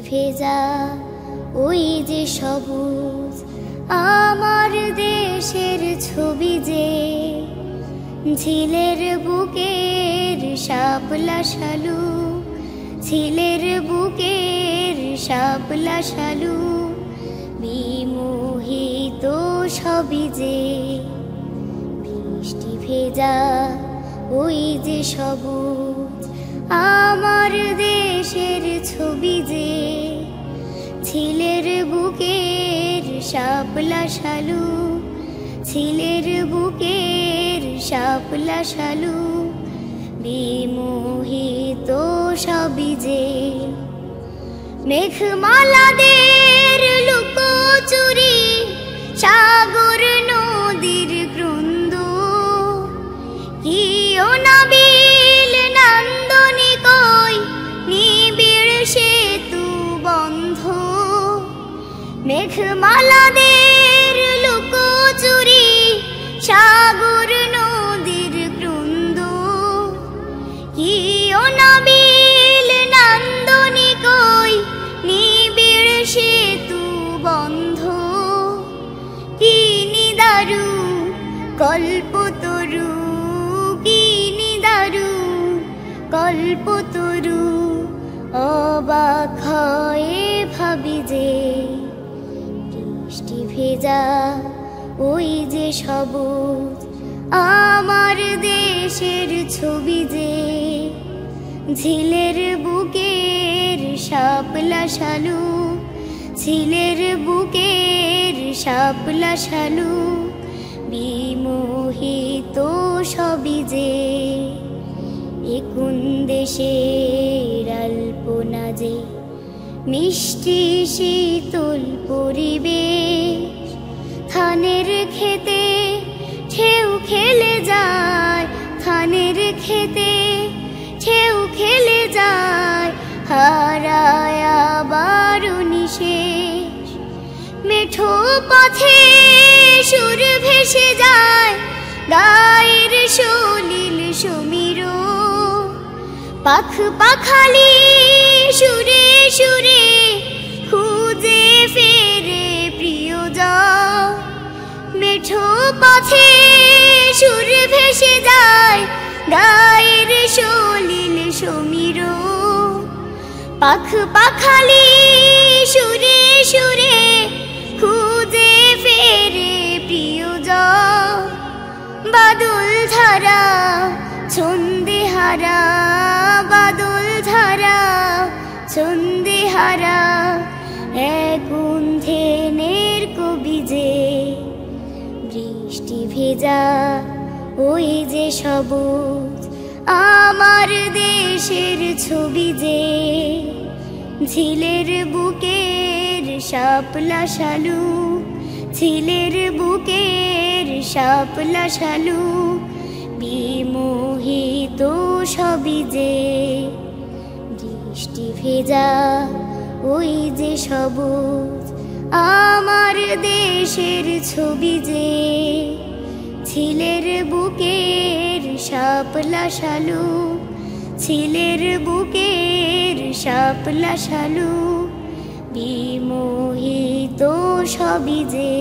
ভেজা ওই যে সবুজ আমার দেশের ছবি যে, ঝিলের বুকের শাপলা শালু, ঝিলের বুকের শাপলা শালু, বিমোহিত সবই যে বৃষ্টি ভেজা ওই যে সবুজ আমার দেশের ছবি যে, ঝিলের বুকের শাপলা শালু, ঝিলের বুকের শাপলা শালু, বিমোহিত সবই যে। মেঘমালাদের লুকোচুরি, সাগর নদীর ক্রন্দ, কি অনাবিল নন্দনী কই নিবিড় সেতু বন্ধ। মেঘমালাদের লুকোচুরি, সাগর নদীর ক্রন্দ, কি অনাবিল নন্দনী কই নিবিড় সেতু বন্ধ। কি নিদারু কল্পতরু, কি নিদারু কল্পতরু, অবাক হয়ে ভাবি যে বৃষ্টি ভেজা ওই যে সবুজ আমার দেশের ছবি যে, ঝিলের বুকের শাপলা শালু, ঝিলের বুকের শাপলা শালু, বিমোহিত সবই যে। এ কোন দেশের আলপনা যে, মিষ্টি শীতল পরিবেশ, ধানের খেতে ঢেউ খেলে যায়, ধানের খেতে ঢেউ খেলে যায়, হারায় আবার নিশেষ। মেঠো পথে সুর ভেসে যায়, গায়ের সলিল সমীর, পাখ পাখালি সুরে সুরে খুঁজে ফেরে প্রিয়জন। মেঠো পথে সুর ভেসে যায়, গায়ের সলিল সমীর, পাখ পাখালি সুরে সুরে খুঁজে ফেরে প্রিয়জন। বাদল ধারা ছন্দে হারা, বাদল ধারা ছন্দে হারা, এক অন্ধেনের কবি যে বৃষ্টি ভেজা ওই যে সবুজ আমার দেশের ছবি যে, ঝিলের বুকের শাপলা শালু, ঝিলের বুকের শাপলা শালু, বিমোহিত সবই যে বৃষ্টি ভেজা ওই যে সবুজ আমার দেশের ছবি যে, ঝিলের বুকের শাপলা শালু, ঝিলের বুকের শাপলা শালু, বিমোহিত সবই যে।